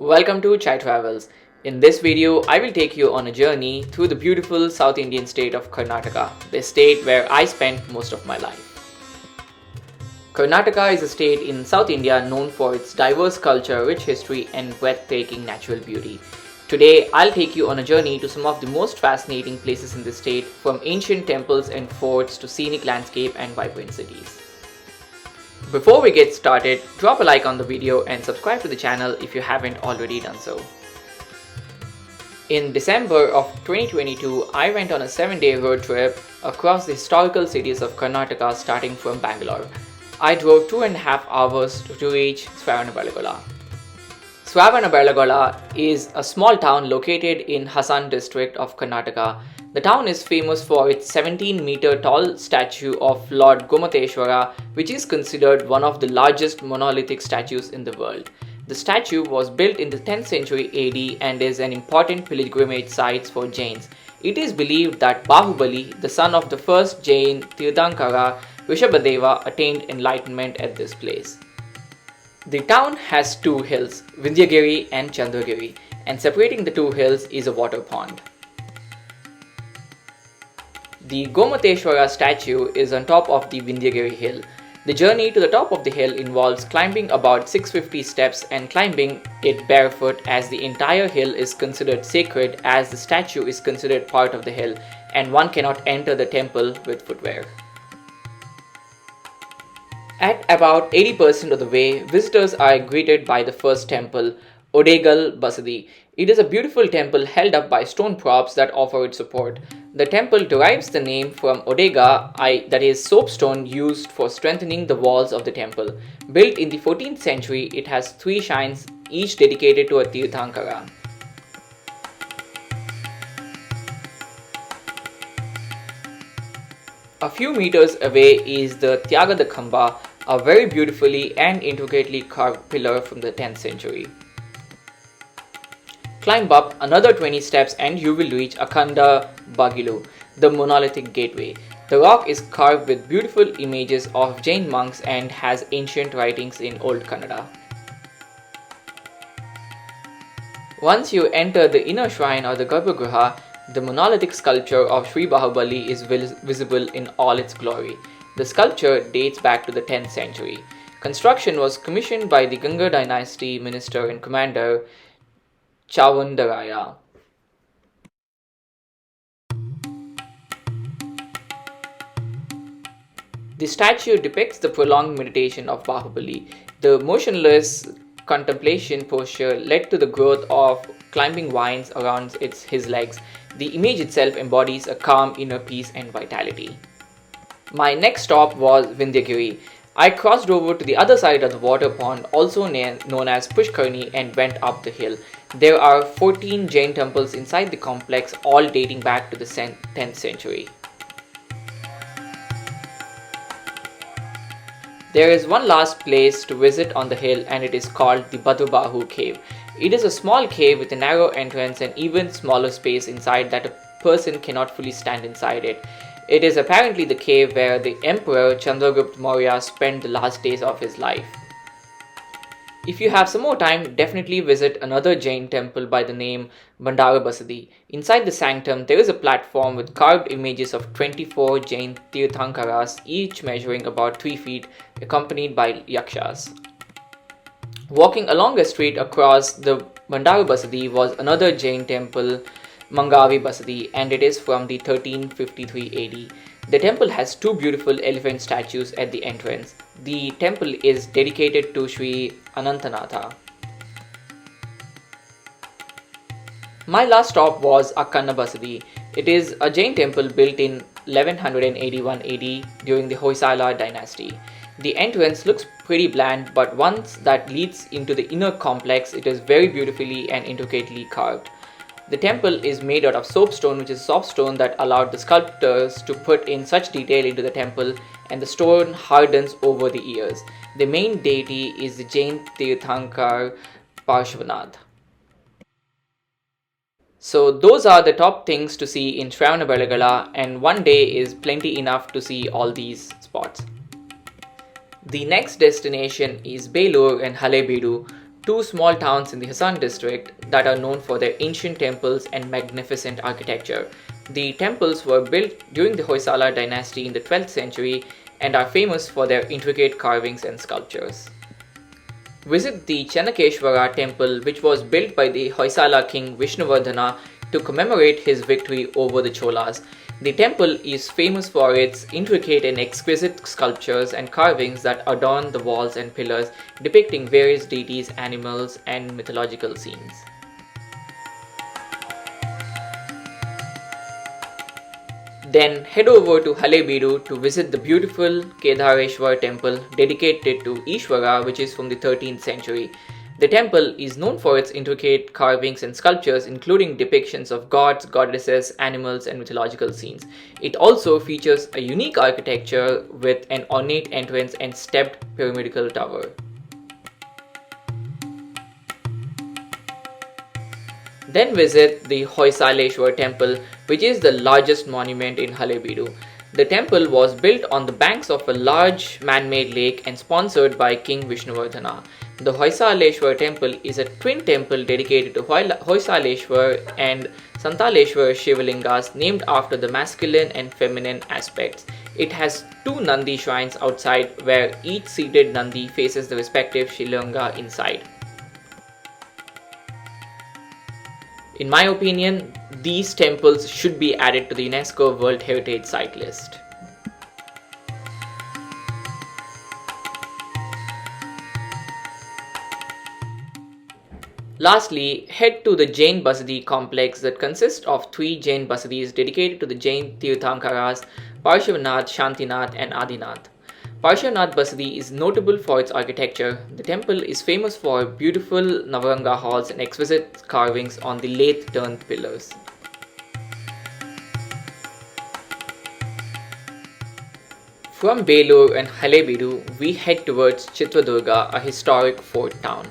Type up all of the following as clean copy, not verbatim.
Welcome to Chai Travels. In this video, I will take you on a journey through the beautiful South Indian state of Karnataka, the state where I spent most of my life. Karnataka is a state in South India known for its diverse culture, rich history, and breathtaking natural beauty. Today, I'll take you on a journey to some of the most fascinating places in the state, from ancient temples and forts to scenic landscape and vibrant cities. Before we get started, drop a like on the video and subscribe to the channel if you haven't already done so. In December of 2022, I went on a 7-day road trip across the historical cities of Karnataka starting from Bangalore. I drove 2.5 hours to reach Sravanabelagola. Sravanabelagola is a small town located in Hassan district of Karnataka. The town is famous for its 17-meter tall statue of Lord Gommateshwara, which is considered one of the largest monolithic statues in the world. The statue was built in the 10th century AD and is an important pilgrimage site for Jains. It is believed that Bahubali, the son of the first Jain Tirthankara, Rishabhadeva, attained enlightenment at this place. The town has two hills, Vindhyagiri and Chandragiri, and separating the two hills is a water pond. The Gommateshwara statue is on top of the Vindhyagiri hill. The journey to the top of the hill involves climbing about 650 steps and climbing it barefoot, as the entire hill is considered sacred, as the statue is considered part of the hill and one cannot enter the temple with footwear. At about 80% of the way, visitors are greeted by the first temple, Odegal Basadi. It is a beautiful temple held up by stone props that offer it support. The temple derives the name from Odega, that is soapstone used for strengthening the walls of the temple. Built in the 14th century, it has 3 shrines, each dedicated to a Tirthankara. A few meters away is the Tyagada Khamba, a very beautifully and intricately carved pillar from the 10th century. Climb up another 20 steps and you will reach Akhanda Bagilu, the monolithic gateway. The rock is carved with beautiful images of Jain monks and has ancient writings in Old Kannada. Once you enter the inner shrine or the Garbhagriha, the monolithic sculpture of Sri Bahubali is visible in all its glory. The sculpture dates back to the 10th century. Construction was commissioned by the Ganga dynasty minister and commander Chavandaraya. The statue depicts the prolonged meditation of Bahubali. The motionless contemplation posture led to the growth of climbing vines around his legs. The image itself embodies a calm inner peace and vitality. My next stop was Vindhyagiri. I crossed over to the other side of the water pond, also known as Pushkarni, and went up the hill. There are 14 Jain temples inside the complex, all dating back to the 10th century. There is one last place to visit on the hill, and it is called the Bhadrabahu cave. It is a small cave with a narrow entrance and even smaller space inside that a person cannot fully stand inside it. It is apparently the cave where the Emperor Chandragupta Maurya spent the last days of his life. If you have some more time, definitely visit another Jain temple by the name Bandara Basadi. Inside the sanctum, there is a platform with carved images of 24 Jain Tirthankaras, each measuring about 3 feet, accompanied by yakshas. Walking along a street across the Bandara Basadi was another Jain temple, Mangavi Basadi, and it is from the 1353 AD. The temple has 2 beautiful elephant statues at the entrance. The temple is dedicated to Sri Anantanatha. My last stop was Akhanda Basadi. It is a Jain temple built in 1181 AD during the Hoysala dynasty. The entrance looks pretty bland, but once that leads into the inner complex, it is very beautifully and intricately carved. The temple is made out of soapstone, which is soft stone that allowed the sculptors to put in such detail into the temple, and the stone hardens over the years. The main deity is the Jain Tirthankar Parshvanath. So those are the top things to see in Sravanabelagola, and one day is plenty enough to see all these spots. The next destination is Belur and Halebeedu, two small towns in the Hassan district that are known for their ancient temples and magnificent architecture. The temples were built during the Hoysala dynasty in the 12th century and are famous for their intricate carvings and sculptures. Visit the Chanakeshwara temple, which was built by the Hoysala king Vishnuvardhana to commemorate his victory over the Cholas. The temple is famous for its intricate and exquisite sculptures and carvings that adorn the walls and pillars, depicting various deities, animals, and mythological scenes. Then head over to Halebeedu to visit the beautiful Kedareshwar temple dedicated to Ishwara, which is from the 13th century. The temple is known for its intricate carvings and sculptures, including depictions of gods, goddesses, animals, and mythological scenes. It also features a unique architecture with an ornate entrance and stepped pyramidal tower. Then visit the Hoysaleshwar temple, which is the largest monument in Halebeedu. The temple was built on the banks of a large man-made lake and sponsored by King Vishnuvardhana. The Hoysaleshwar temple is a twin temple dedicated to Hoysaleshwar and Santaleshwar Shivalingas, named after the masculine and feminine aspects. It has two Nandi shrines outside, where each seated Nandi faces the respective Shivalinga inside. In my opinion, these temples should be added to the UNESCO World Heritage Site list. Lastly, head to the Jain Basadi complex that consists of three Jain Basadis dedicated to the Jain Tirthankaras, Parshvanath, Shantinath, and Adinath. Parshvanath Basadi is notable for its architecture. The temple is famous for beautiful Navaranga halls and exquisite carvings on the lathe-turned pillars. From Belur and Halebeedu, we head towards Chitradurga, a historic fort town.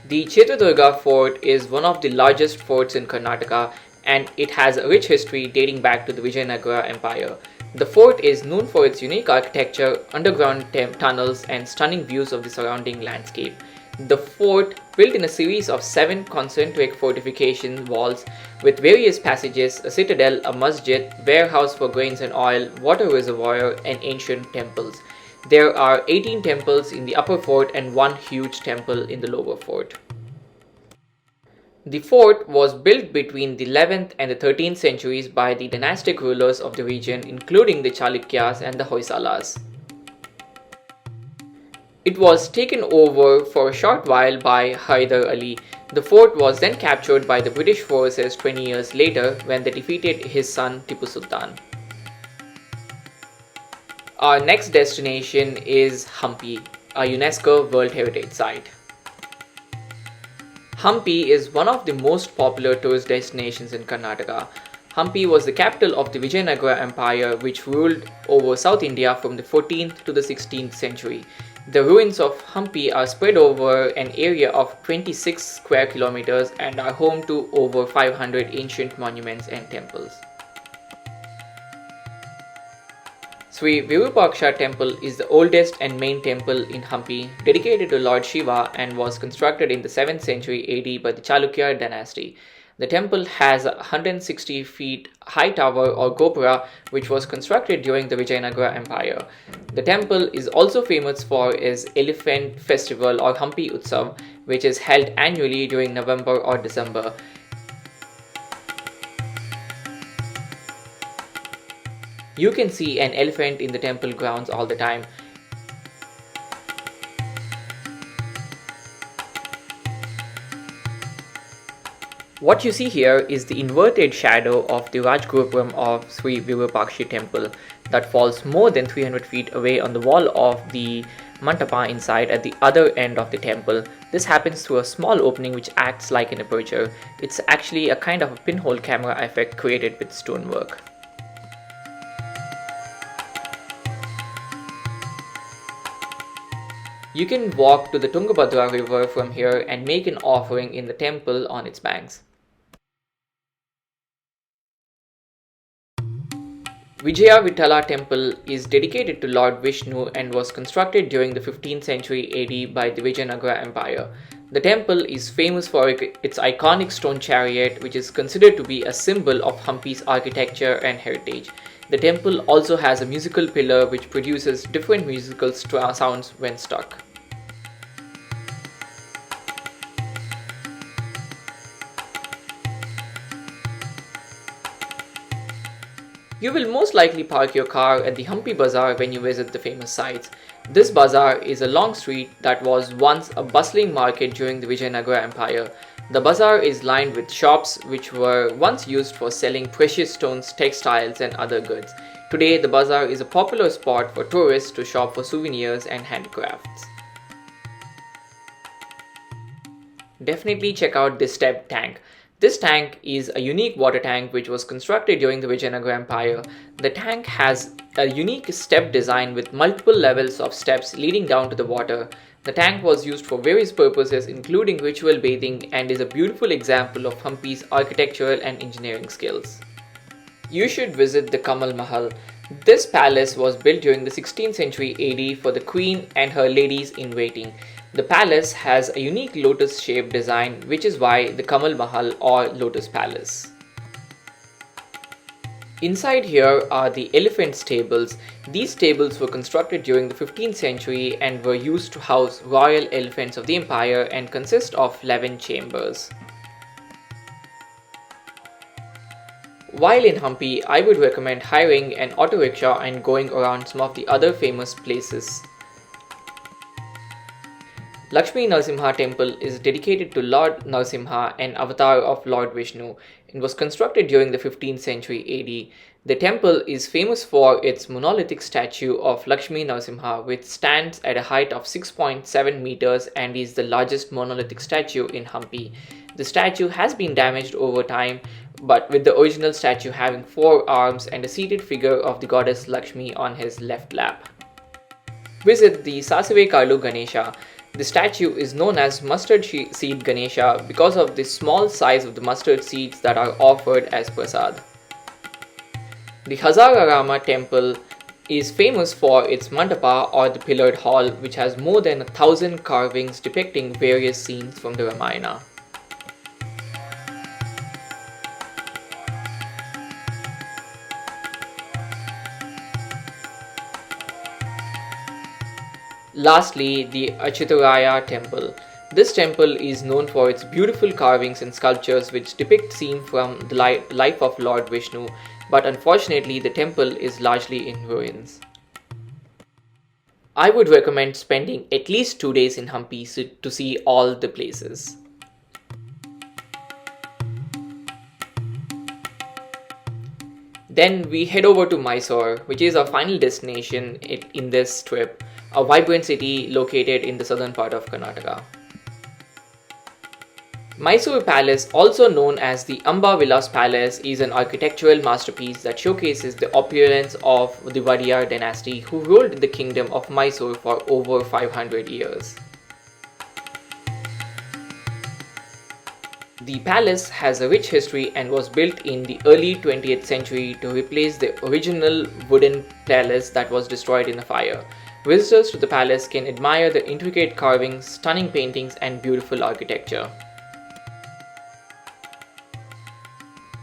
The Chitradurga fort is one of the largest forts in Karnataka, and it has a rich history dating back to the Vijayanagara Empire. The fort is known for its unique architecture, underground tunnels, and stunning views of the surrounding landscape. The fort, built in a series of 7 concentric fortification walls with various passages, a citadel, a masjid, warehouse for grains and oil, water reservoir, and ancient temples. There are 18 temples in the upper fort and one huge temple in the lower fort. The fort was built between the 11th and the 13th centuries by the dynastic rulers of the region, including the Chalukyas and the Hoysalas. It was taken over for a short while by Hyder Ali. The fort was then captured by the British forces 20 years later when they defeated his son Tipu Sultan. Our next destination is Hampi, a UNESCO World Heritage Site. Hampi is one of the most popular tourist destinations in Karnataka. Hampi was the capital of the Vijayanagara Empire, which ruled over South India from the 14th to the 16th century. The ruins of Hampi are spread over an area of 26 square kilometers and are home to over 500 ancient monuments and temples. Sri Virupaksha temple is the oldest and main temple in Hampi, dedicated to Lord Shiva, and was constructed in the 7th century AD by the Chalukya dynasty. The temple has a 160 feet high tower or gopura, which was constructed during the Vijayanagara Empire. The temple is also famous for its elephant festival or Hampi Utsav, which is held annually during November or December. You can see an elephant in the temple grounds all the time. What you see here is the inverted shadow of the Rajgopuram of Sri Virupakshi temple that falls more than 300 feet away on the wall of the Mantapa inside at the other end of the temple. This happens through a small opening which acts like an aperture. It's actually a kind of a pinhole camera effect created with stonework. You can walk to the Tungabhadra river from here and make an offering in the temple on its banks. Vijayanagara Temple is dedicated to Lord Vishnu and was constructed during the 15th century AD by the Vijayanagara Empire. The temple is famous for its iconic stone chariot, which is considered to be a symbol of Hampi's architecture and heritage. The temple also has a musical pillar which produces different musical sounds when struck. You will most likely park your car at the Hampi Bazaar when you visit the famous sites. This bazaar is a long street that was once a bustling market during the Vijayanagara Empire. The bazaar is lined with shops which were once used for selling precious stones, textiles and other goods. Today, the bazaar is a popular spot for tourists to shop for souvenirs and handicrafts. Definitely check out this step tank. This tank is a unique water tank which was constructed during the Vijayanagara Empire. The tank has a unique step design with multiple levels of steps leading down to the water. The tank was used for various purposes including ritual bathing and is a beautiful example of Hampi's architectural and engineering skills. You should visit the Kamal Mahal. This palace was built during the 16th century AD for the queen and her ladies in waiting. The palace has a unique lotus-shaped design, which is why the Kamal Mahal or Lotus Palace. Inside here are the elephant stables. These stables were constructed during the 15th century and were used to house royal elephants of the empire and consist of 11 chambers. While in Hampi, I would recommend hiring an auto rickshaw and going around some of the other famous places. Lakshmi Narasimha Temple is dedicated to Lord Narasimha, an avatar of Lord Vishnu, and was constructed during the 15th century AD. The temple is famous for its monolithic statue of Lakshmi Narasimha, which stands at a height of 6.7 meters and is the largest monolithic statue in Hampi. The statue has been damaged over time, but with the original statue having 4 arms and a seated figure of the goddess Lakshmi on his left lap. Visit the Sasive Karlu Ganesha. The statue is known as mustard seed Ganesha because of the small size of the mustard seeds that are offered as prasad. The Hazararama temple is famous for its mandapa or the pillared hall, which has more than 1,000 carvings depicting various scenes from the Ramayana. Lastly, the Chitradurga temple. This temple is known for its beautiful carvings and sculptures which depict scenes from the life of Lord Vishnu, but unfortunately the temple is largely in ruins. I would recommend spending at least 2 days in Hampi to see all the places. Then we head over to Mysore, which is our final destination in this trip, a vibrant city located in the southern part of Karnataka. Mysore Palace, also known as the Amba Vilas Palace, is an architectural masterpiece that showcases the opulence of the Vadiyar dynasty who ruled the kingdom of Mysore for over 500 years. The palace has a rich history and was built in the early 20th century to replace the original wooden palace that was destroyed in a fire. Visitors to the palace can admire the intricate carvings, stunning paintings and beautiful architecture.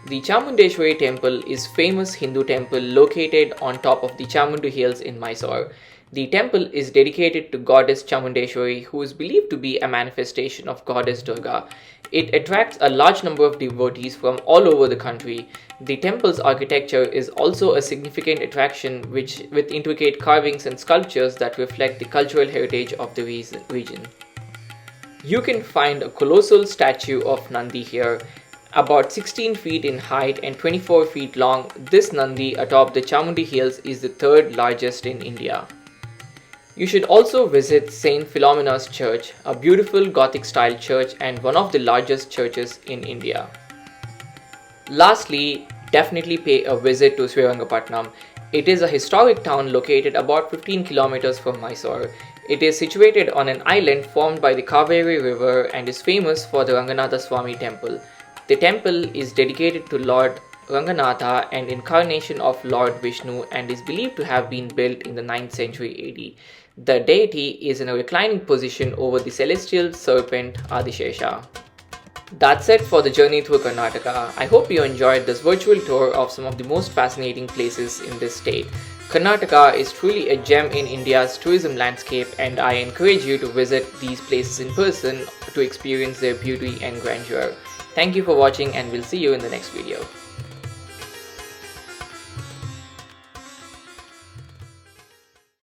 The Chamundeshwari temple is a famous Hindu temple located on top of the Chamundu hills in Mysore. The temple is dedicated to goddess Chamundeshwari, who is believed to be a manifestation of goddess Durga. It attracts a large number of devotees from all over the country. The temple's architecture is also a significant attraction with intricate carvings and sculptures that reflect the cultural heritage of the region. You can find a colossal statue of Nandi here. About 16 feet in height and 24 feet long, this Nandi atop the Chamundi Hills is the third largest in India. You should also visit Saint Philomena's Church, a beautiful Gothic-style church and one of the largest churches in India. Lastly, definitely pay a visit to Srirangapatnam. It is a historic town located about 15 kilometers from Mysore. It is situated on an island formed by the Kaveri River and is famous for the Ranganatha Swami temple. The temple is dedicated to Lord Ranganatha, and incarnation of Lord Vishnu, and is believed to have been built in the 9th century AD. The deity is in a reclining position over the celestial serpent Adishesha. That's it for the journey through Karnataka. I hope you enjoyed this virtual tour of some of the most fascinating places in this state. Karnataka is truly a gem in India's tourism landscape, and I encourage you to visit these places in person to experience their beauty and grandeur. Thank you for watching, and we'll see you in the next video.